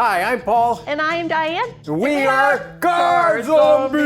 Hi, I'm Paul. And I am Diane. We are Car Zombies!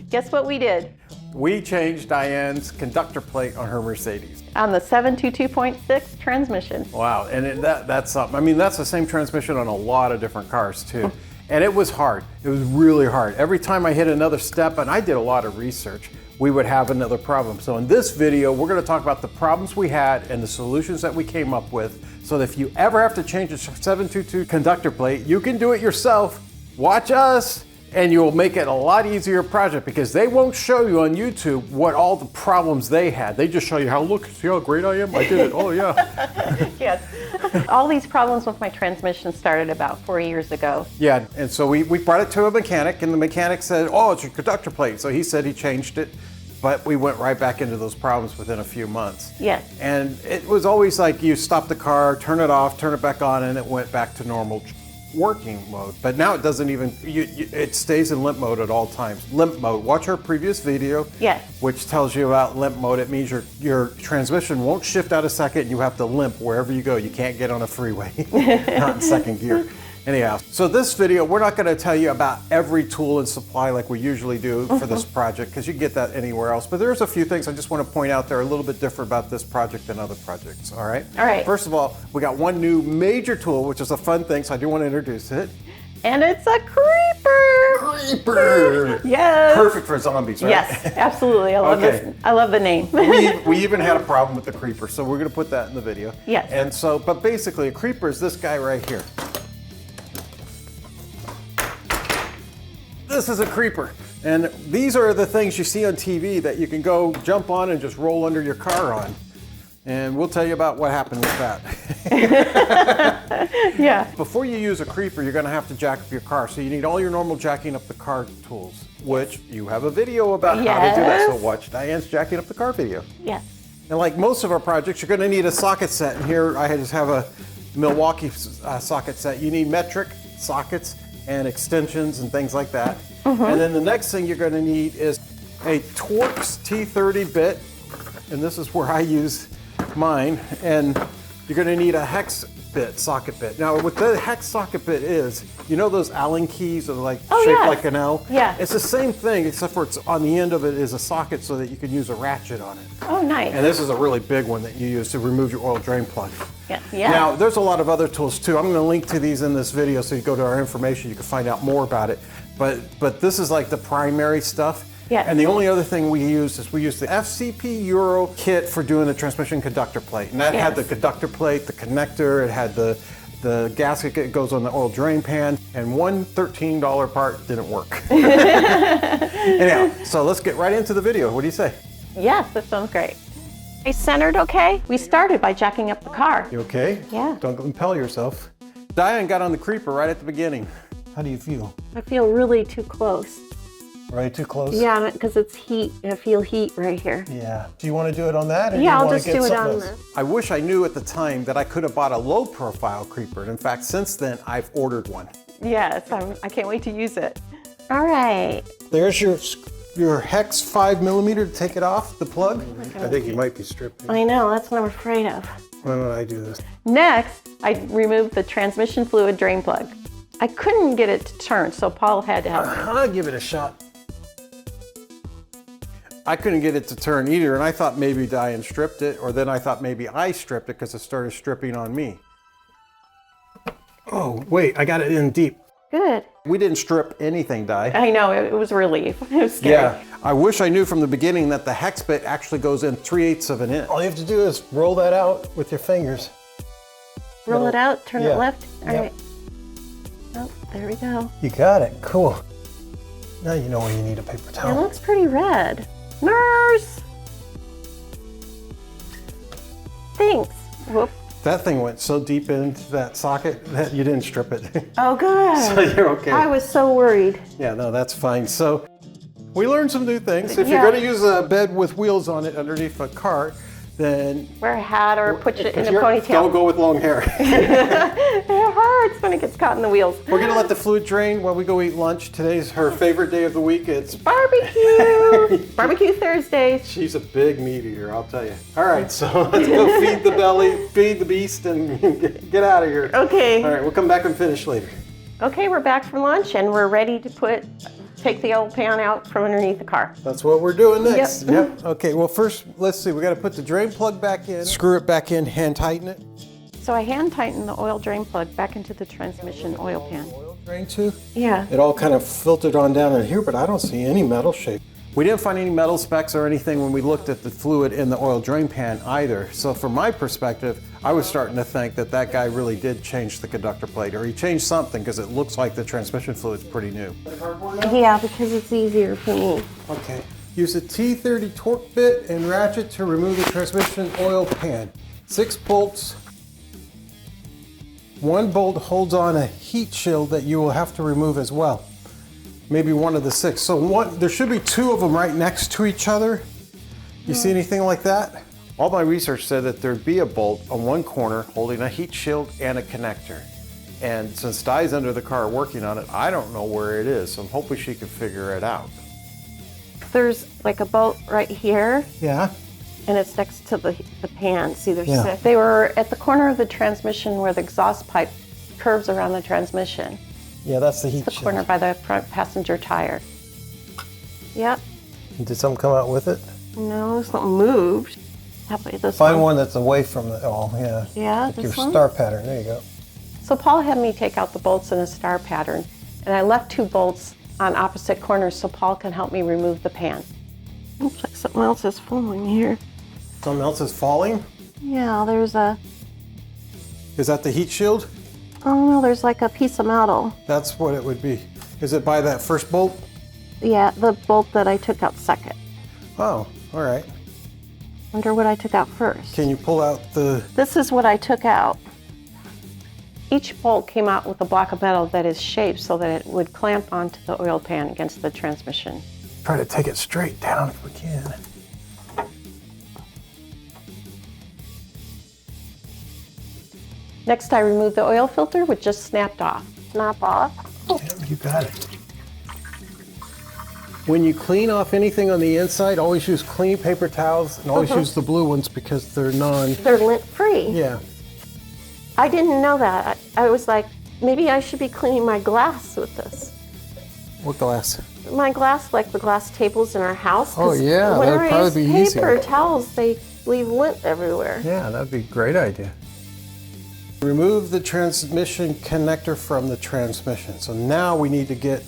Guess what we did? We changed Diane's conductor plate on her Mercedes. On the 722.6 transmission. Wow, and that's something. I mean, that's the same transmission on a lot of different cars too. And it was hard. It was really hard. Every time I hit another step, and I did a lot of research, we would have another problem. So in this video, we're gonna talk about the problems we had and the solutions that we came up with, so that if you ever have to change a 722 conductor plate, you can do it yourself. Watch us, and you'll make it a lot easier project, because they won't show you on YouTube what all the problems they had. They just show you how, look, see how great I am? I did it, oh yeah. Yes. All these problems with my transmission started about 4 years ago. Yeah, and so we brought it to a mechanic, and the mechanic said, oh, it's your conductor plate. So he said he changed it, but we went right back into those problems within a few months. Yes. And it was always like you stop the car, turn it off, turn it back on, and it went back to normal working mode. But now it doesn't even, it stays in limp mode at all times. Limp mode, watch our previous video, yes, which tells you about limp mode. It means your transmission won't shift out a second, and you have to limp wherever you go. You can't get on a freeway, not in second gear. Anyhow, so this video, we're not going to tell you about every tool and supply like we usually do for this project, because you can get that anywhere else. But there's a few things I just want to point out that are a little bit different about this project than other projects, all right? All right. First of all, we got one new major tool, which is a fun thing, so I do want to introduce it. And it's a creeper! Creeper! Yes! Perfect for zombies, right? Yes, absolutely. I love this. I love the name. we even had a problem with the creeper, so we're going to put that in the video. Yes. And so, but basically, a creeper is this guy right here. This is a creeper, and these are the things you see on TV that you can go jump on and just roll under your car on. And we'll tell you about what happened with that. Yeah. Before you use a creeper, you're gonna have to jack up your car. So you need all your normal jacking up the car tools, which you have a video about how to do that. So watch Diane's jacking up the car video. Yes. And like most of our projects, you're gonna need a socket set. And here I just have a Milwaukee socket set. You need metric sockets and extensions and things like that. And then the next thing you're going to need is a Torx T30 bit, and this is where I use mine. And you're going to need a hex bit, socket bit. Now, what the hex socket bit is, you know those Allen keys are like shaped like an L? Yeah. It's the same thing, except for it's on the end of it is a socket so that you can use a ratchet on it. Oh, nice. And this is a really big one that you use to remove your oil drain plug. Yeah. Yeah. Now, there's a lot of other tools too. I'm going to link to these in this video, so you go to our information, you can find out more about it. But this is like the primary stuff. Yes. And the only other thing we use is we use the FCP Euro kit for doing the transmission conductor plate. And that had the conductor plate, the connector, it had the gasket that goes on the oil drain pan, and one $13 part didn't work. Anyhow, so let's get right into the video. What do you say? Yes, that sounds great. Are you centered okay? We started by jacking up the car. You okay? Yeah. Don't impel yourself. Diane got on the creeper right at the beginning. How do you feel? I feel really too close. Right too close? Yeah, because it's heat. I feel heat right here. Yeah. Do you want to do it on that? Or Yeah, do you I'll just do it on else? this. I wish I knew at the time that I could have bought a low profile creeper. And in fact, since then, I've ordered one. Yes, I can't wait to use it. All right. There's your hex 5mm to take it off the plug. I think you might be stripping. I know, that's what I'm afraid of. Why don't I do this? Next, I removed the transmission fluid drain plug. I couldn't get it to turn, so Paul had to help me. I'll give it a shot. I couldn't get it to turn either, and I thought maybe Diane stripped it, or then I thought maybe I stripped it because it started stripping on me. Oh, wait, I got it in deep. Good. We didn't strip anything, Di. I know, it was a relief. It was scary. Yeah, I wish I knew from the beginning that the hex bit actually goes in 3/8 of an inch. All you have to do is roll that out with your fingers. Roll it out, turn it left. All Yep. right. Oh, there we go. You got it, cool. Now you know when you need a paper It towel. looks pretty red. Nurse! Thanks. Whoop. That thing went so deep into that socket that you didn't strip it. Oh, good. So you're okay. I was so worried. Yeah, no, that's fine. So we learned some new things. If you're going to use a bed with wheels on it underneath a car, then wear a hat or put it in a Don't ponytail. go with long hair. Yeah. hurts when it gets caught in the wheels. We're gonna let the fluid drain while we go eat lunch. Today's her favorite day of the week. It's Barbecue! Barbecue Thursday. She's a big meat eater, I'll tell you. All right, so let's go feed the belly, feed the beast, and get out of here. Okay. All right, we'll come back and finish later. Okay, we're back from lunch and we're ready to take the old pan out from underneath the car. That's what we're doing next. Yep. Okay, well first, let's see, we gotta put the drain plug back in, screw it back in, hand tighten it. So I hand tightened the oil drain plug back into the transmission oil pan. Oil drain too? Yeah. It all kind of filtered on down in here, but I don't see any metal shape. We didn't find any metal specks or anything when we looked at the fluid in the oil drain pan either. So from my perspective, I was starting to think that that guy really did change the conductor plate, or he changed something, because it looks like the transmission fluid's pretty new. Yeah, because it's easier for me. Okay. Use a T30 torque bit and ratchet to remove the transmission oil pan. 6 bolts. 1 bolt holds on a heat shield that you will have to remove as well. Maybe one of the 6. So there should be 2 of them right next to each other. You see anything like that? All my research said that there'd be a bolt on one corner holding a heat shield and a connector. And since Di's under the car working on it, I don't know where it is. So I'm hoping she can figure it out. There's like a bolt right here. Yeah. And it's next to the pan. See, there's Yeah. 6. They were at the corner of the transmission where the exhaust pipe curves around the transmission. Yeah, that's the heat The shield. corner by the front passenger tire. Yep. Did something come out with it? No, something moved. How about this Find one that's away from the, oh yeah. Yeah, Like this your one? star pattern, there you go. So Paul had me take out the bolts in a star pattern, and I left 2 bolts on opposite corners so Paul can help me remove the pan. Looks like something else is falling here. Something else is falling? Yeah, there's Is that the heat shield? oh no, there's like a piece of metal. That's what it would be. Is it by that first bolt? Yeah, the bolt that I took out second. Oh, all right. Wonder what I took out first. Can you pull out the, This is what I took out. Each bolt came out with a block of metal that is shaped so that it would clamp onto the oil pan against the transmission. try to take it straight down if we can. Next, I removed the oil filter, which just snapped off. Snap off. Yeah, you got it. When you clean off anything on the inside, always use clean paper towels and always use the blue ones because they're They're lint-free. yeah. I didn't know that. I was like, maybe I should be cleaning my glass with this. What glass? My glass, like the glass tables in our house. 'cause Oh, yeah, that whenever would I probably use be easier. paper towels, they leave lint everywhere. Yeah, that'd be a great idea. Remove the transmission connector from the transmission. So now we need to get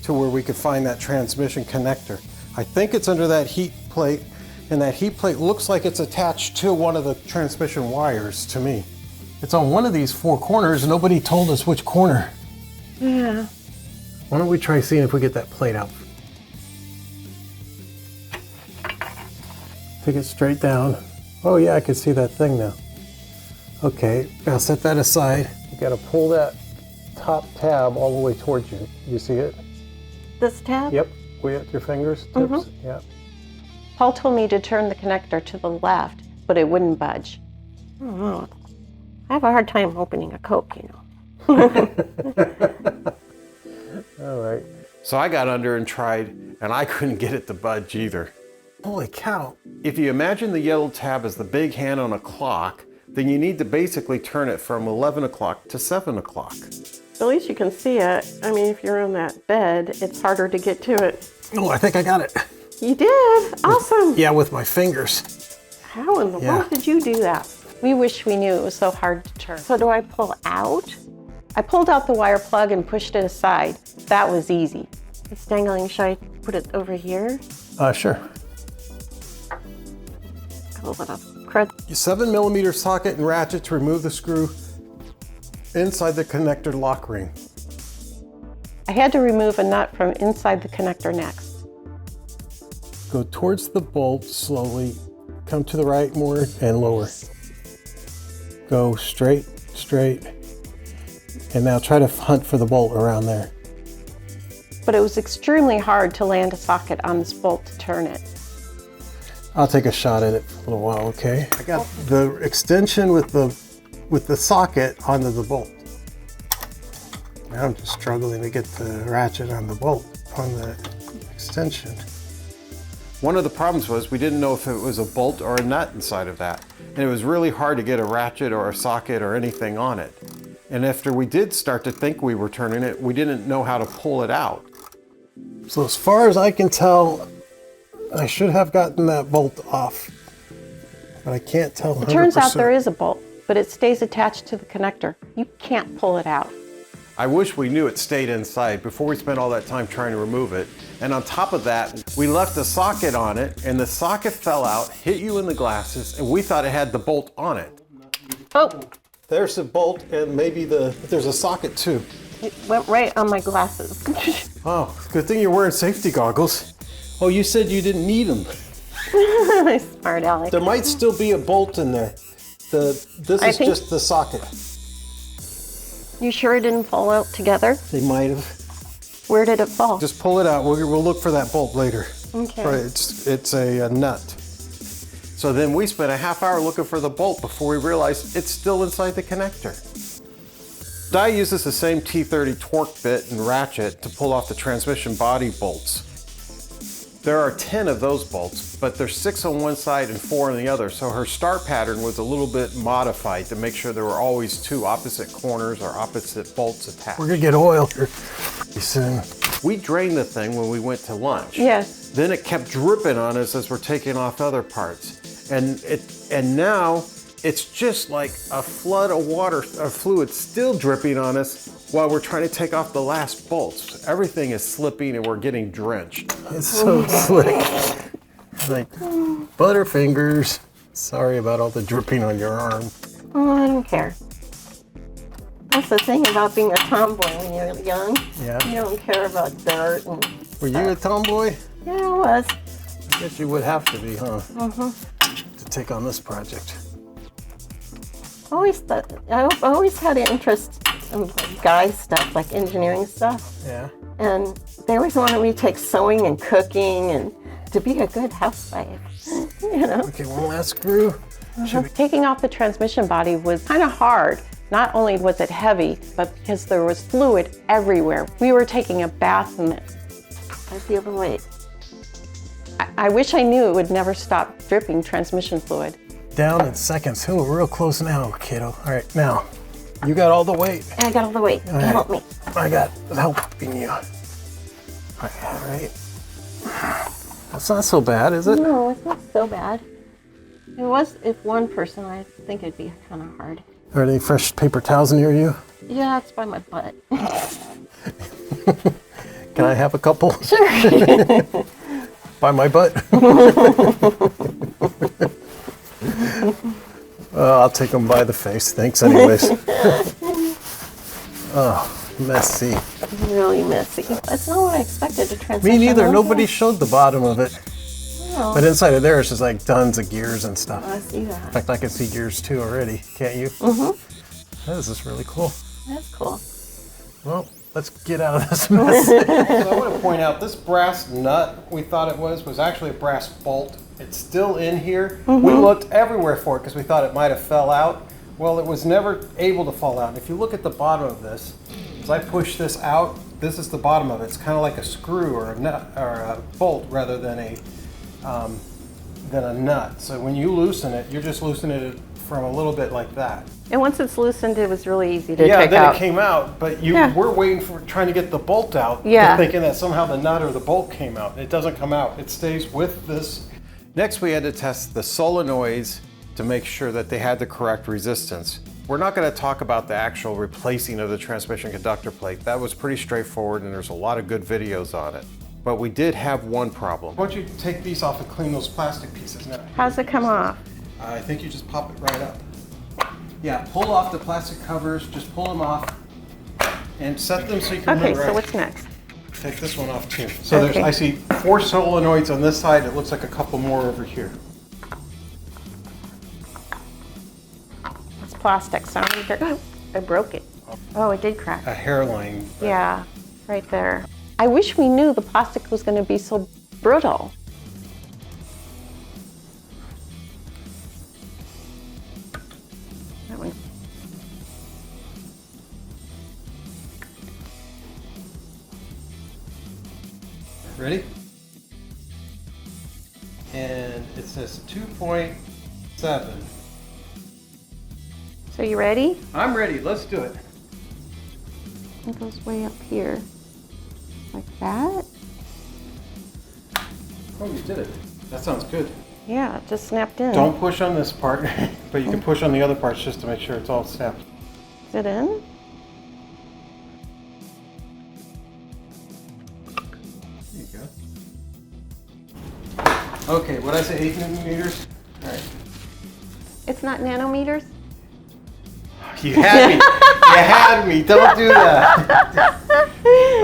to where we could find that transmission connector. I think it's under that heat plate, and that heat plate looks like it's attached to one of the transmission wires to me. It's on one of these 4 corners, and nobody told us which corner. Yeah. Why don't we try seeing if we get that plate out? Take it straight down. Oh yeah, I can see that thing now. Okay, now set that aside. You gotta pull that top tab all the way towards you. You see it? This tab? Yep, way up your fingers, tips. Mhm. Yep. Paul told me to turn the connector to the left, but it wouldn't budge. I don't know. I have a hard time opening a Coke, you know. All right. So I got under and tried, and I couldn't get it to budge either. Holy cow. If you imagine the yellow tab as the big hand on a clock, then you need to basically turn it from 11 o'clock to 7 o'clock. At least you can see it. I mean, if you're on that bed, it's harder to get to it. Oh, I think I got it. You did? Awesome. Yeah, with my fingers. How in the world did you do that? We wish we knew it was so hard to turn. So do I pull out? I pulled out the wire plug and pushed it aside. That was easy. It's dangling. Should I put it over here? Sure. A little bit of crud. 7mm socket and ratchet to remove the screw inside the connector lock ring. I had to remove a nut from inside the connector next. Go towards the bolt slowly. Come to the right more and lower. Go straight, straight. And now try to hunt for the bolt around there. But it was extremely hard to land a socket on this bolt to turn it. I'll take a shot at it for a little while, okay? I got the extension with the socket onto the bolt. I'm just struggling to get the ratchet on the bolt, on the extension. One of the problems was we didn't know if it was a bolt or a nut inside of that. And it was really hard to get a ratchet or a socket or anything on it. And after we did start to think we were turning it, we didn't know how to pull it out. So as far as I can tell, I should have gotten that bolt off, but I can't tell 100%. It turns out there is a bolt, but it stays attached to the connector. You can't pull it out. I wish we knew it stayed inside before we spent all that time trying to remove it. And on top of that, we left a socket on it and the socket fell out, hit you in the glasses, and we thought it had the bolt on it. Oh, There's a bolt and maybe there's a socket too. it went right on my glasses. Oh, good thing you're wearing safety goggles. Oh, you said you didn't need them. Smart Alec. There might still be a bolt in there. This I is think- just the socket. You sure it didn't fall out together? They might have. Where did it fall? Just pull it out. We'll look for that bolt later. Okay. Right, it's a nut. So then we spent a half hour looking for the bolt before we realized it's still inside the connector. Di uses the same T30 torque bit and ratchet to pull off the transmission body bolts. There are 10 of those bolts, but there's 6 on one side and 4 on the other, so her start pattern was a little bit modified to make sure there were always 2 opposite corners or opposite bolts attached. We're gonna get oil here pretty soon. We drained the thing when we went to lunch. Yes. Then it kept dripping on us as we're taking off other parts. And now it's just like a flood of water, of fluid still dripping on us while we're trying to take off the last bolts. Everything is slipping and we're getting drenched. It's so slick. Like butterfingers. Sorry about all the dripping on your arm. Oh, I don't care. That's the thing about being a tomboy when you're young. Yeah. You don't care about dirt and Were you a tomboy? yeah, I was. I guess you would have to be, huh? To take on this project. I've always had an interest in guy stuff, like engineering stuff. Yeah. And they always wanted me to take sewing and cooking and to be a good housewife. You know. Okay, one last screw. Taking off the transmission body was kind of hard. Not only was it heavy, but because there was fluid everywhere. We were taking a bath in it. I feel the weight. I wish I knew it would never stop dripping transmission fluid. Down in seconds. Oh, we're real close now, kiddo. All right, now, you got all the weight. And I got all the weight. right. Help me. I got helping you. All right. That's not so bad, is it? No, it's not so bad. It was, if one person, I think it'd be kind of hard. Are there any fresh paper towels near you? Yeah, it's by my butt. Can I have a couple? Sure. By my butt? I'll take them by the face. Thanks anyways. Oh, messy. Really messy. That's not what I expected to transmission. Me neither. was. Nobody showed the bottom of it. Oh, But inside of there, it's just like tons of gears and stuff. I see In that. fact, I can see gears too already. Can't you? Mm-hmm. This is really cool. That's cool. Well, let's get out of this mess. So I want to point out this brass nut we thought it was actually a brass bolt. It's still in here. We looked everywhere for it because we thought it might have fell out. Well, it was never able to fall out. And if you look at the bottom of this, as I push this out, this is the bottom of it. It's kind of like a screw or a nut or a bolt rather than a nut. So when you loosen it, you're just loosening it from a little bit like that. And once it's loosened, it was really easy to Yeah, take then out. it came out, but you Yeah. were waiting for trying to get the bolt out, Yeah. thinking that somehow the nut or the bolt came out. It doesn't come out. It stays with this. Next, we had to test the solenoids to make sure that they had the correct resistance. We're not going to talk about the actual replacing of the transmission conductor plate. That was pretty straightforward, and there's a lot of good videos on it. But we did have one problem. Why don't you take these off and clean those plastic pieces now? How's it come off? I think you just pop it right up. Yeah, pull off the plastic covers, just pull them off and set them so you can Okay, remember. so what's next? Take this one off too. So there's, Okay. I see 4 solenoids on this side. It looks like a couple more over here. It's plastic. Sounded good. Oh, I broke it. Oh, it did crack. A hairline. Yeah, right there. I wish we knew the plastic was going to be so brittle. That one. ready? And it says 2.7. So you ready? I'm ready, let's do it. It goes way up here. Like that? Oh, you did it. That sounds good. Yeah, it just snapped in. Don't push on this part, but you can push on the other parts just to make sure it's all snapped. Is it in? There you go. Okay, what did I say, 8 newton meters? All right. It's not nanometers? You had me. You had me. Don't do that.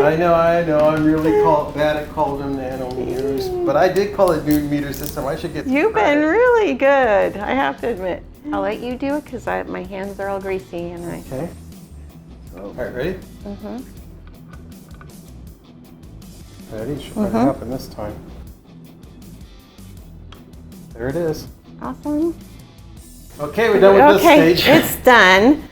I know. I'm really bad at calling them nanometers, but I did call it newton meters this time. I should get. You've been really good, I have to admit. I'll let you do it because my hands are all greasy and I. Okay. All right, ready? Mm-hmm. Ready? Should probably happen this time. There it is. Awesome. Okay, we're done with Okay, this stage. it's done,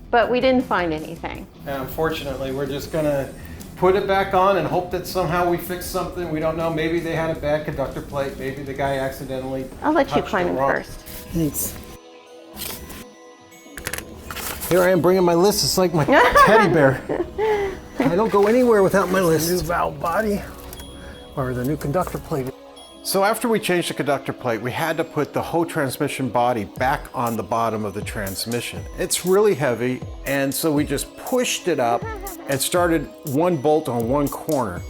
but we didn't find anything. And unfortunately, we're just gonna put it back on and hope that somehow we fix something. We don't know. Maybe they had a bad conductor plate. Maybe the guy accidentally. I'll let you touched climb it in wrong. first. Thanks. Here I am bringing my list. It's like my teddy bear. I don't go anywhere without my list. New valve body or the new conductor plate. So after we changed the conductor plate, we had to put the whole transmission body back on the bottom of the transmission. It's really heavy, and so we just pushed it up and started one bolt on one corner.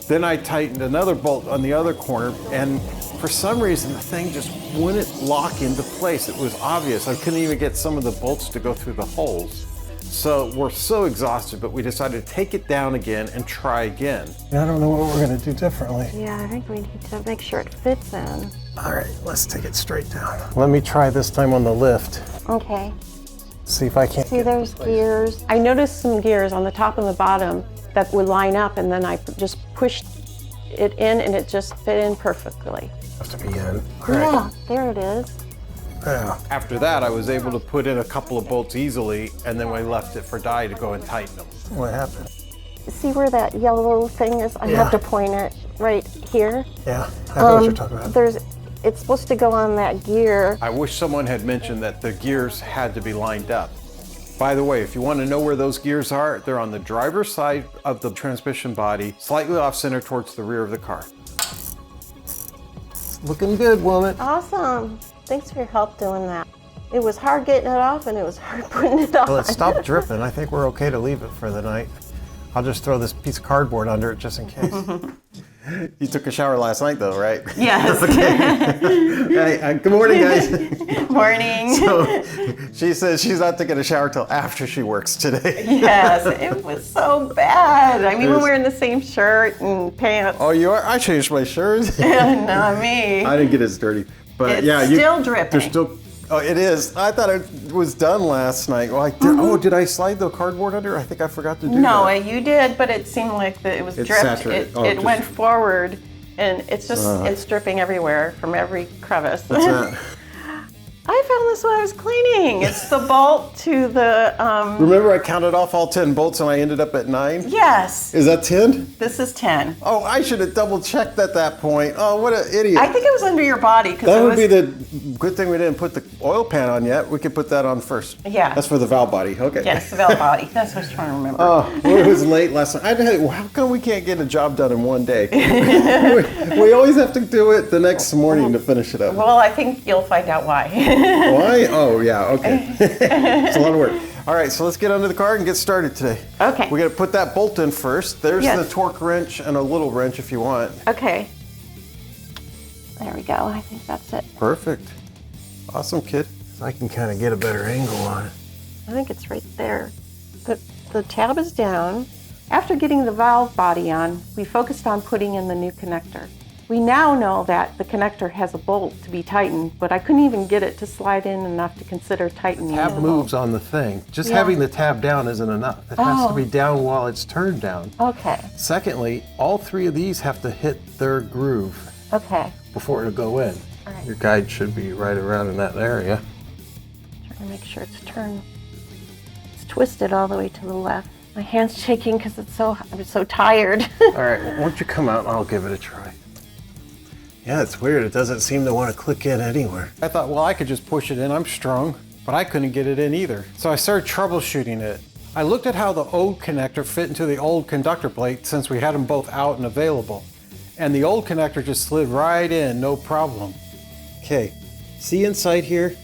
Then I tightened another bolt on the other corner, and for some reason the thing just wouldn't lock into place. It was obvious. I couldn't even get some of the bolts to go through the holes. So we're so exhausted, but we decided to take it down again and try again. I don't know what we're going to do differently. Yeah, I think we need to make sure it fits in. All right, let's take it straight down. Let me try this time on the lift. Okay. See if I can't. See, there's gears. I noticed some gears on the top and the bottom that would line up, and then I just pushed it in, and it just fit in perfectly. Have to be in. All right. Yeah, there it is. Yeah. After that, I was able to put in a couple of bolts easily, and then we left it for Di to go and tighten them. What happened? See where that yellow thing is? I have to point it right here. Yeah, I know what you're talking about. It's supposed to go on that gear. I wish someone had mentioned that the gears had to be lined up. By the way, if you want to know where those gears are, they're on the driver's side of the transmission body, slightly off center towards the rear of the car. Looking good, woman. Awesome. Thanks for your help doing that. It was hard getting it off, and it was hard putting it on. Well, it stopped dripping. I think we're okay to leave it for the night. I'll just throw this piece of cardboard under it just in case. You took a shower last night though, right? Yes. Hey, good morning, guys. Morning. So, she says she's not taking a shower till after she works today. Yes, it was so bad. I mean, we were wearing the same shirt and pants. Oh, you are? I changed my shirt. Not me. I didn't get as dirty. But It's yeah, still dripping. There's still. Oh, it is. I thought it was done last night. Well, oh, did I slide the cardboard under? I think I forgot to do that. No, you did, but it seemed like it was It's dripped. saturated. It went forward, and it's just it's dripping everywhere from every crevice. What's that? I found this while I was cleaning. It's the bolt to the. Remember, I counted off all 10 bolts and I ended up at 9? Yes. Is that 10? This is 10. Oh, I should have double checked at that point. Oh, what an idiot. I think it was under your body because That it would was. be the good thing we didn't put the oil pan on yet. We could put that on first. Yeah. That's for the valve body. Okay. Yes, the valve body. That's what I was trying to remember. Oh, well, it was late last night. How come we can't get a job done in one day? we always have to do it the next morning to finish it up. Well, I think you'll find out why. Why? Oh, yeah, okay. It's a lot of work. All right, so let's get under the car and get started today. Okay. We got to put that bolt in first. There's Yes. the torque wrench and a little wrench if you want. Okay. There we go. I think that's it. Perfect. Awesome, kid. I can kind of get a better angle on it. I think it's right there. The tab is down. After getting the valve body on, we focused on putting in the new connector. We now know that the connector has a bolt to be tightened, but I couldn't even get it to slide in enough to consider tightening Tab the moves on the thing. Just Yeah. having the tab down isn't enough. It has to Oh. be down while it's turned down. bolt. Okay. Secondly, all 3 of these have to hit their groove Okay. before it'll go in. All right. Your guide should be right around in that area. Trying to make sure it's turned. It's twisted all the way to the left. My hand's shaking because I'm so tired. All right, why don't you come out and I'll give it a try. Yeah, it's weird. It doesn't seem to want to click in anywhere. I thought, well, I could just push it in. I'm strong, but I couldn't get it in either. So I started troubleshooting it. I looked at how the old connector fit into the old conductor plate since we had them both out and available. And the old connector just slid right in, no problem. Okay, see inside here?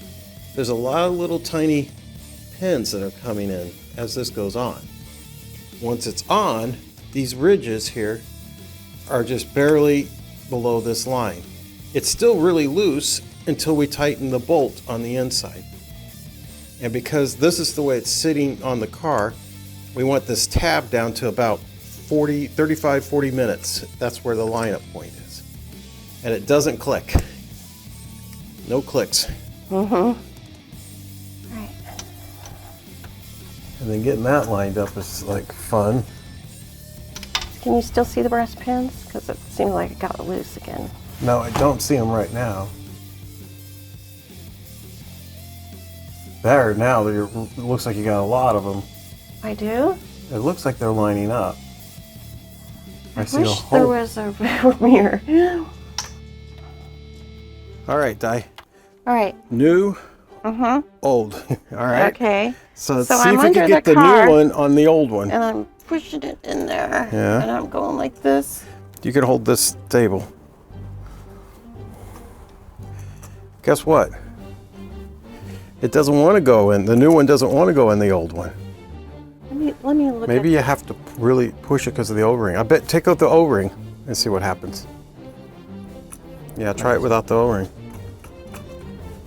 There's a lot of little tiny pins that are coming in as this goes on. Once it's on, these ridges here are just barely below this line. It's still really loose until we tighten the bolt on the inside. And because this is the way it's sitting on the car, we want this tab down to about 35, 40 minutes. That's where the lineup point is. And it doesn't click. No clicks. Right. And then getting that lined up is like fun. Can you still see the brass pins? Because it seemed like it got loose again. No, I don't see them right now. There, now it looks like you got a lot of them. I do? It looks like they're lining up. I wish there was a mirror. All right, Di. All right. New, old. All right. Okay. So let's So see I'm if we can under get the the car. new one on the old one. And I'm pushing it in there. Yeah. And I'm going like this. You can hold this table. Guess what? It doesn't want to go in. The new one doesn't want to go in the old one. Let me look Maybe you have to really push it because of the O-ring. I bet take out the O-ring and see what happens. Yeah, try it without the O-ring.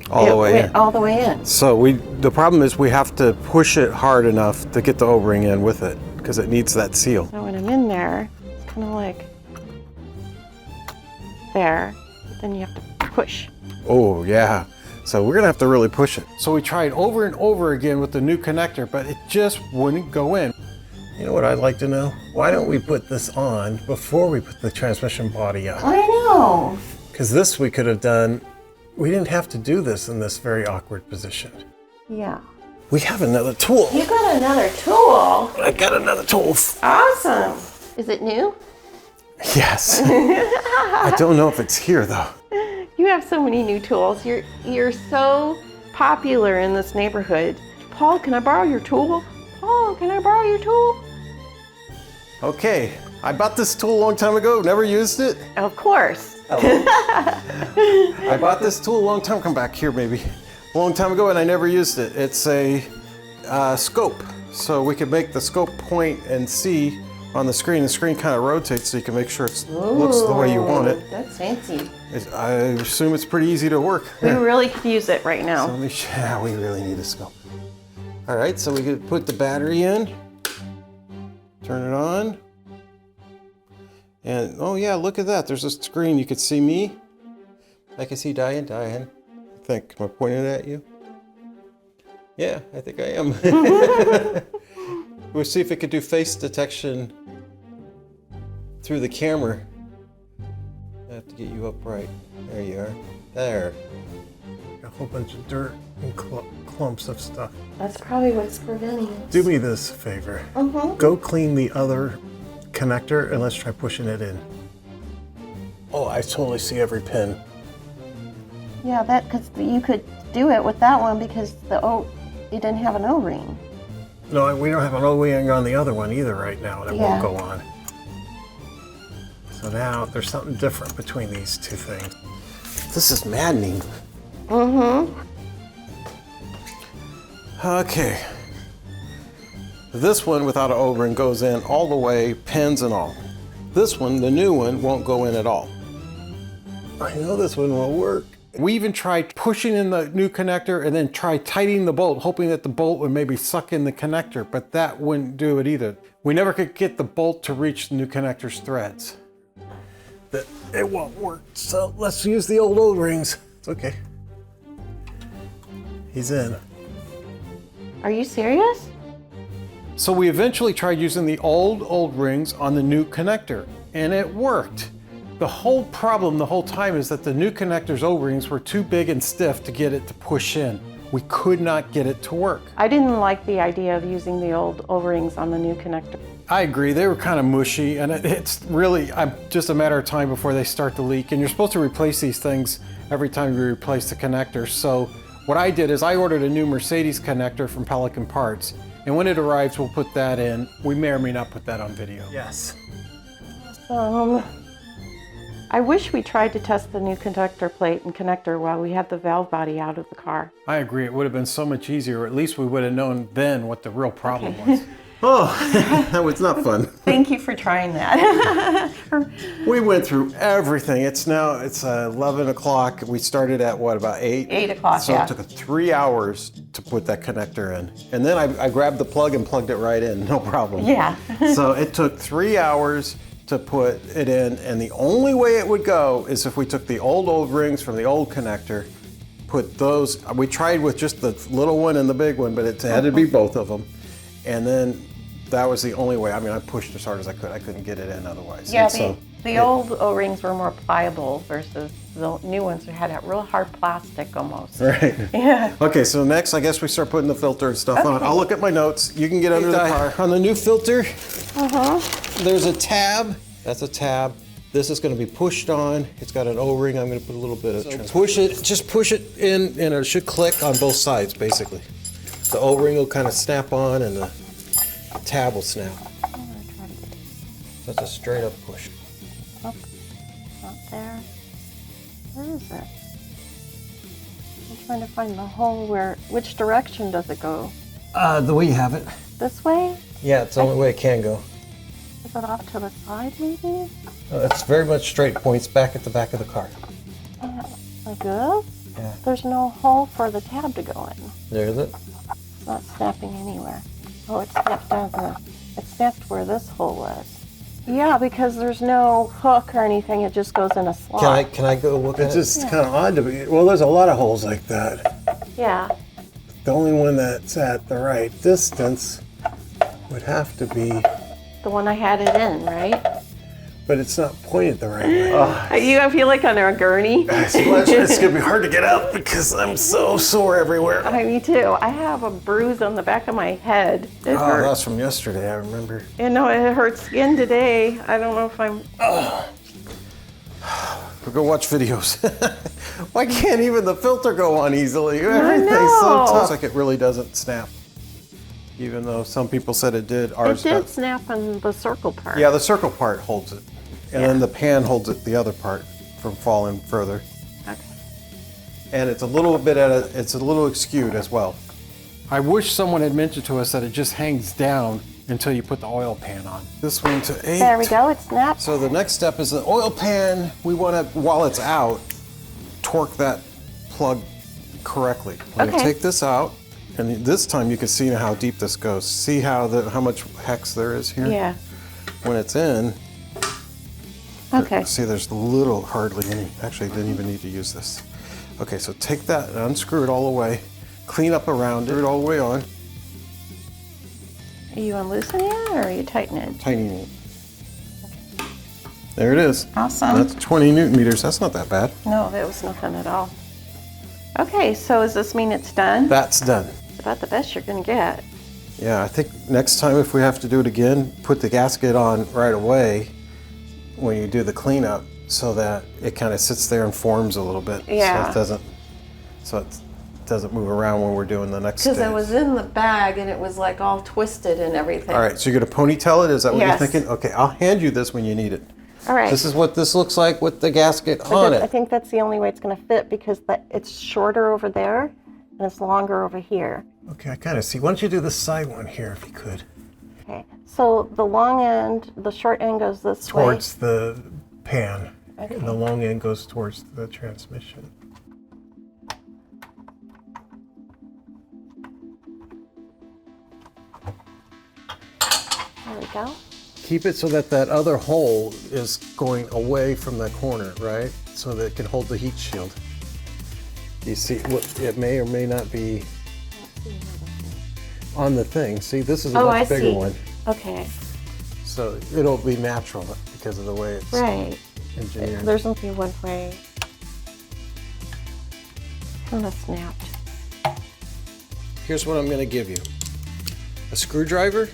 All the way in. All the way in. So the problem is we have to push it hard enough to get the O-ring in with it because it needs that seal. So when I'm in there, it's kind of like there. Then you have to push. Oh, yeah. So we're gonna have to really push it. So we tried over and over again with the new connector, but it just wouldn't go in. You know what I'd like to know? Why don't we put this on before we put the transmission body on? I know. Because this we could have done, we didn't have to do this in this very awkward position. Yeah. We have another tool. You got another tool. I got another tool. Awesome. Is it new? Yes. I don't know if it's here though. You have so many new tools. You're so popular in this neighborhood. Paul, can I borrow your tool? Paul, can I borrow your tool? Okay, I bought this tool a long time ago, never used it. Of course. I bought this tool a long time, come back here maybe, a long time ago and I never used it. It's a scope, so we could make the scope point and see on the screen. The screen kind of rotates so you can make sure it looks the way you want it. That's fancy. I assume it's pretty easy to work. We really could use it right now. So yeah, we really need a scope. All right, so we could put the battery in, turn it on, and oh yeah, look at that. There's a screen. You could see me. I can see Diane. Diane, I think. Am I pointing at you? Yeah, I think I am. We'll see if it could do face detection through the camera. I have to get you upright. There you are. There. A whole bunch of dirt and clumps of stuff. That's probably what's preventing it. Do me this favor. Go clean the other connector and let's try pushing it in. Oh, I totally see every pin. Yeah, because you could do it with that one because it didn't have an O-ring. No, we don't have an O-ring on the other one either right now. That won't go on. So now there's something different between these two things. This is maddening. Okay. This one without an O-ring goes in all the way, pins and all. This one, the new one, won't go in at all. I know this one will work. We even tried pushing in the new connector and then tried tightening the bolt, hoping that the bolt would maybe suck in the connector, but that wouldn't do it either. We never could get the bolt to reach the new connector's threads. It won't work, so let's use the old O-rings. It's okay. He's in. Are you serious? So we eventually tried using the old rings on the new connector, and it worked. The whole problem the whole time is that the new connector's O-rings were too big and stiff to get it to push in. we could not get it to work. I didn't like the idea of using the old O-rings on the new connector. I agree, they were kind of mushy, and it's really just a matter of time before they start to leak. And you're supposed to replace these things every time you replace the connector. So what I did is I ordered a new Mercedes connector from Pelican Parts, and when it arrives, we'll put that in. We may or may not put that on video. Yes. I wish we tried to test the new conductor plate and connector while we had the valve body out of the car. I agree, it would have been so much easier, or at least we would have known then what the real problem was. Oh, that was not fun. Thank you for trying that. We went through everything. It's 11 o'clock. We started at what, about 8? 8 o'clock, so yeah. it took 3 hours to put that connector in. And then I grabbed the plug and plugged it right in, no problem. Yeah. So it took 3 hours to put it in, and the only way it would go is if we took the old O-rings from the old connector, put those, we tried with just the little one and the big one, but it had to be both of them. And then that was the only way. I mean, I pushed as hard as I could. I couldn't get it in otherwise. Yeah, And the old O-rings were more pliable versus the new ones that had that real hard plastic almost. Right. Yeah. Okay, so next I guess we start putting the filter and stuff on. I'll look at my notes. You can get under the car. On the new filter, there's a tab. That's a tab. This is going to be pushed on. It's got an O-ring. I'm going to put a little bit of just push it in, and it should click on both sides, basically. The O-ring will kind of snap on, and the tab will snap. That's a straight up push. Oh, not there. Where is it? I'm trying to find the hole which direction does it go? The way you have it. This way? Yeah, it's the only way it can go. Is it off to the side maybe? It's very much straight, points back at the back of the car. Like this? Yeah. There's no hole for the tab to go in. There's it. It's not snapping anywhere. Oh, it snapped it snapped where this hole was. Yeah, because there's no hook or anything, it just goes in a slot. Can I go look at it? It's just kind of odd to be. Well, there's a lot of holes like that. Yeah. The only one that's at the right distance would have to be, The one I had it in, right? but it's not pointed the right way. You feel like on a gurney? It's gonna be hard to get out because I'm so sore everywhere. Me too. I have a bruise on the back of my head. It Oh, hurts. that's from yesterday, I remember. You know, it hurts again today. I don't know if I'm... We'll go watch videos. Why can't even the filter go on easily? Everything's so know. tough. Like it really doesn't snap. Even though some people said it did, It ours did doesn't. snap on the circle part. Yeah, the circle part holds it. And then the pan holds it, the other part, from falling further. Okay. And it's a little bit it's a little skewed as well. I wish someone had mentioned to us that it just hangs down until you put the oil pan on. This one to 8. There we go, it snapped. So the next step is the oil pan. We want to, while it's out, torque that plug correctly. We're gonna Okay. take this out, and this time you can see how deep this goes. See how much hex there is here? Yeah. When it's in, Okay. see there's hardly any. Actually, I didn't even need to use this. Okay, so take that and unscrew it all the way. Clean up around it all the way on. Are you unloosening it or are you tightening it? Tightening it. There it is. Awesome. That's 20 Newton meters. That's not that bad. No, that was nothing at all. Okay, so does this mean it's done? That's done. It's about the best you're gonna get. Yeah, I think next time if we have to do it again, put the gasket on right away when you do the cleanup so that it kind of sits there and forms a little bit. Yeah. So it doesn't move around when we're doing the next Because stage. it was in the bag and it was like all twisted and everything. All right, so you're gonna ponytail it? Is that what Yes. you're thinking? Okay, I'll hand you this when you need it. All right. This is what this looks like with the gasket on I it. think that's the only way it's gonna fit because it's shorter over there and it's longer over here. Okay, I kind of see. Why don't you do the side one here if you could? Okay, so the long end, the short end goes this Towards the pan. Okay. And the long end goes towards the transmission. way. There we go. Keep it so that other hole is going away from the corner, right? So that it can hold the heat shield. You see, it may or may not be on the thing. See, this is a much bigger one. Okay, So it'll be natural because of the way it's right. engineered. There's only one way. Kind of snapped. here's what I'm going to give you. A screwdriver.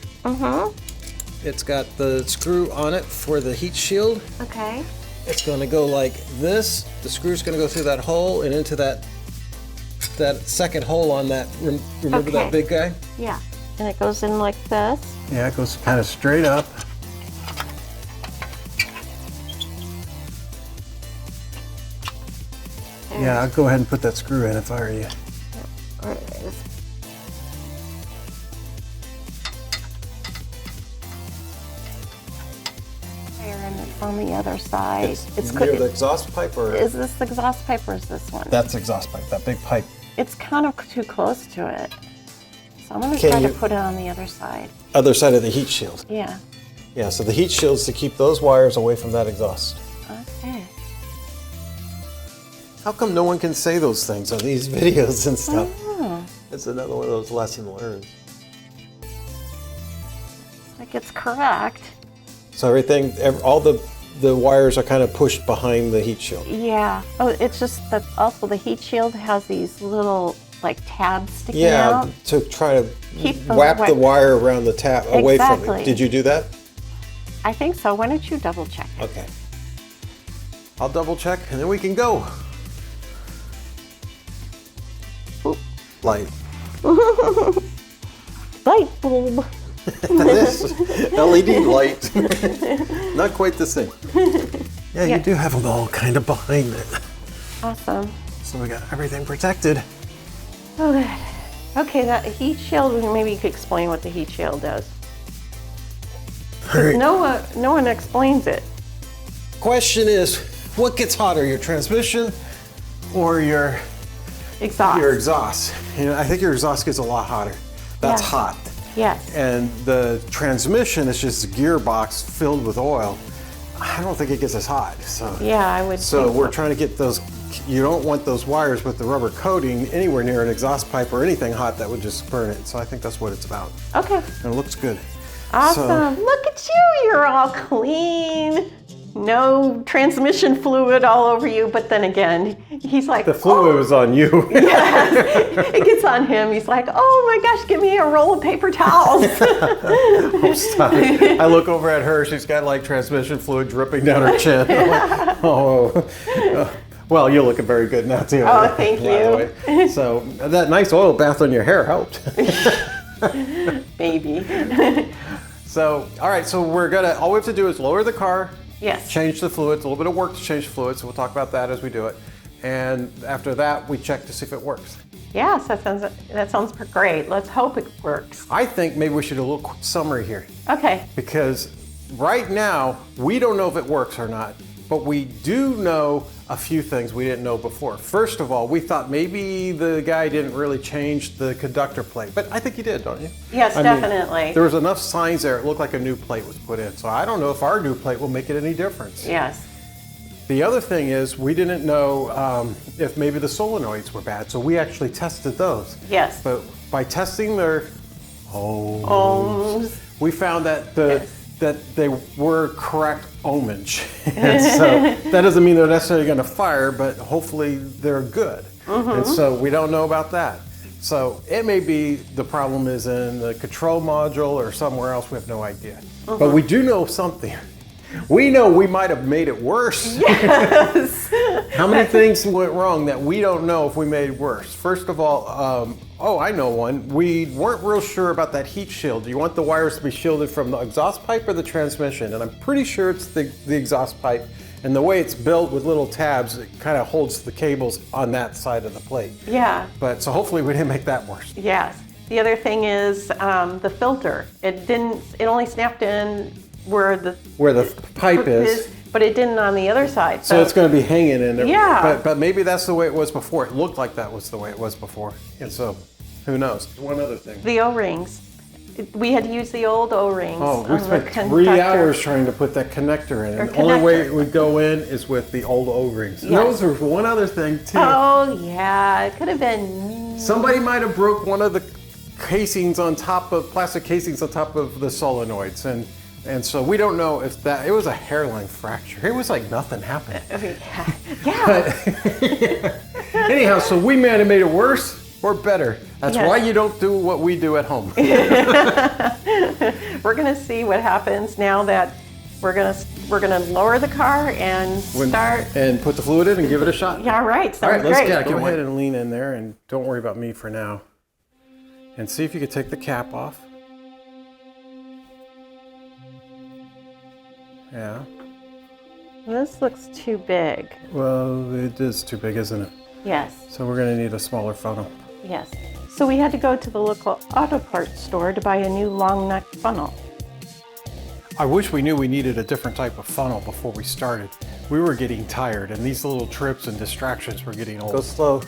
It's got the screw on it for the heat shield. Okay. It's going to go like this. The screw's going to go through that hole and into that second hole on that. Remember that big guy? Yeah. And it goes in like this. Yeah, it goes kind of straight up. Yeah, I'll go ahead and put that screw in if I were you. There it is. And it's on the other side. It's near the exhaust pipe, or Is this the exhaust pipe or is this one? That's exhaust pipe, that big pipe. It's kind of too close to it. So I'm going to Can try to you- put it on the other side. other side of the heat shield. Yeah. Yeah, so the heat shield's to keep those wires away from that exhaust. Okay. How come no one can say those things on these videos and stuff? Oh, It's another one of those lesson learned. like it's correct. So everything, all the wires are kind of pushed behind the heat shield. Yeah. Oh, it's just that also the heat shield has these little like tabs sticking Yeah, out. to try to Keep the wrap the wi- wire around the tap away from Exactly. it. Did you do that? I think so. Why don't you double check it? Okay. I'll double check and then we can go. Oop. Light. Light bulb. This LED light. Not quite the same. Yeah, Yeah. you do have them all kind of behind it. Awesome. So we got everything protected. Oh, good. Okay, that heat shield, maybe you could explain what the heat shield does. All right. No one explains it. Question is, what gets hotter, your transmission or your Exhaust. exhaust? You know, I think your exhaust gets a lot hotter. That's Yeah. hot. Yes. And the transmission is just a gearbox filled with oil. I don't think it gets as hot. So Yeah, I would So think we're trying to get those. You don't want those wires with the rubber coating anywhere near an exhaust pipe or anything hot that would just burn it. So I think that's what it's about. Okay. And it looks good. Awesome. Look at you. You're all clean. No transmission fluid all over you. But then again, he's like, The fluid was on you. it gets on him. He's like, oh my gosh, give me a roll of paper towels. I look over at her. She's got like transmission fluid dripping down her chin. I'm like, oh. Well, you're looking very good now too. Oh, thank by the way. So that nice oil bath on your hair helped. Maybe. So, all right. So all we have to do is lower the car. Yes. Change the fluids. A little bit of work to change the fluids. So we'll talk about that as we do it. And after that, we check to see if it works. Yes, that sounds great. Let's hope it works. I think maybe we should do a little quick summary here. Okay. Because right now, we don't know if it works or not, but we do know a few things we didn't know before. First of all, we thought maybe the guy didn't really change the conductor plate, but I think he did, don't you? Yes, I mean, definitely. there was enough signs there, it looked like a new plate was put in. So I don't know if our new plate will make it any difference. Yes. The other thing is, we didn't know if maybe the solenoids were bad, so we actually tested those. Yes. But by testing their Ohms. we found that that they were correct ohmage. And so that doesn't mean they're necessarily going to fire, but hopefully they're good. And so we don't know about that. So it may be the problem is in the control module or somewhere else. We have no idea. But we do know something. We know we might have made it worse. Yes. How many things went wrong that we don't know if we made worse? First of all, I know one. We weren't real sure about that heat shield. Do you want the wires to be shielded from the exhaust pipe or the transmission? And I'm pretty sure it's the exhaust pipe. And the way it's built with little tabs, it kind of holds the cables on that side of the plate. Yeah. But so hopefully we didn't make that worse. Yes. The other thing is the filter. It only snapped in where the pipe is. but it didn't on the other side. So it's going to be hanging in there. Yeah. But maybe that's the way it was before. It looked like that was the way it was before. And so who knows? One other thing. The O-rings. We had to use the old O-rings. Oh, we on the spent 3 conductor. hours trying to put that connector in. And the only connector. way it would go in is with the old O-rings. And Yes. those are one other thing too. Oh yeah, it could have been. Somebody might have broke one of the plastic casings on top of the solenoids. And so we don't know if it was a hairline fracture. It was like nothing happened. I mean, yeah. Anyhow, so we might have made it worse. Or better. That's Yes. why you don't do what we do at home. We're gonna see what happens now that we're gonna lower the car and start. And put the fluid in and give it a shot. Yeah, right. All right, Sounds let's great. get Go going. ahead and lean in there and don't worry about me for now. And see if you can take the cap off. Yeah. This looks too big. Well, it is too big, isn't it? Yes. So we're going to need a smaller funnel. Yes. So we had to go to the local auto parts store to buy a new long neck funnel. I wish we knew we needed a different type of funnel before we started. We were getting tired, and these little trips and distractions were getting old. Go slow,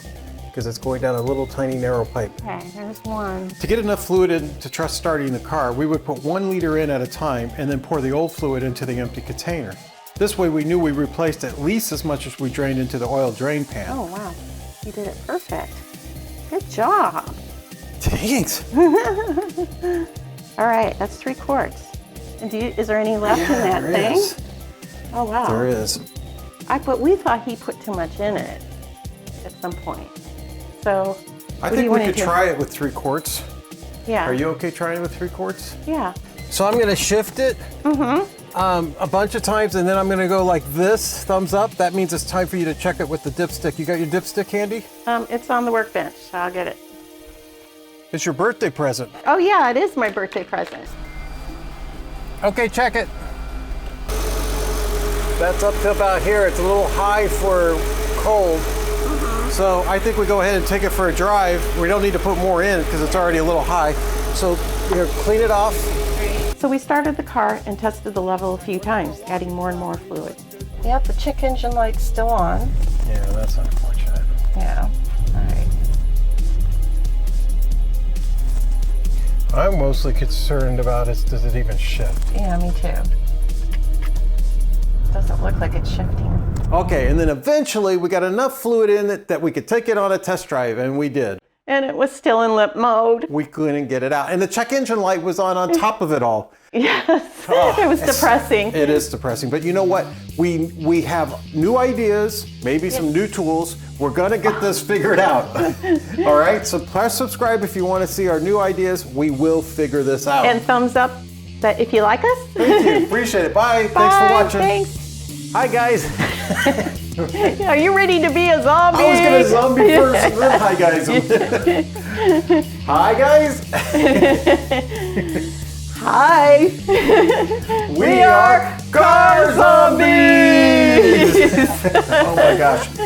because it's going down a little tiny narrow pipe. Okay, there's one. To get enough fluid in to trust starting the car, we would put 1 liter in at a time and then pour the old fluid into the empty container. This way we knew we replaced at least as much as we drained into the oil drain pan. Oh, wow. You did it perfect. Good job. Thanks. All right, that's 3 quarts. And is there any left in that there thing? is. Oh, wow. There is. But we thought he put too much in it at some point. So I what do think you we want could to do? try it with 3 quarts. Yeah. Are you okay trying it with 3 quarts? Yeah. So I'm gonna shift it a bunch of times, and then I'm gonna go like this, thumbs up. That means it's time for you to check it with the dipstick. You got your dipstick handy? It's on the workbench, so I'll get it. It's your birthday present. Oh, yeah, it is my birthday present. Okay, check it. That's up to about here. It's a little high for cold. So I think we go ahead and take it for a drive. We don't need to put more in because it's already a little high. So you're gonna clean it off. So we started the car and tested the level a few times, adding more and more fluid. Yep, the check engine light's still on. Yeah, that's unfortunate. Yeah. All right. I'm mostly concerned about is does it even shift? Yeah, me too. Doesn't look like it's shifting. Okay, and then eventually we got enough fluid in it that we could take it on a test drive, and we did. And it was still in lip mode. We couldn't get it out. And the check engine light was on top of it all. Yes, it was depressing. It is depressing, but you know what? We have new ideas, maybe some new tools. We're gonna get this figured out. All right, so press subscribe if you wanna see our new ideas. We will figure this out. And thumbs up that if you like us. Thank you, appreciate it. Bye, thanks for Bye, watching. Thanks. Hi guys. Are you ready to be a zombie? I was gonna zombie first and then hi guys. Hi guys. Hi. We are car zombies. Oh my gosh.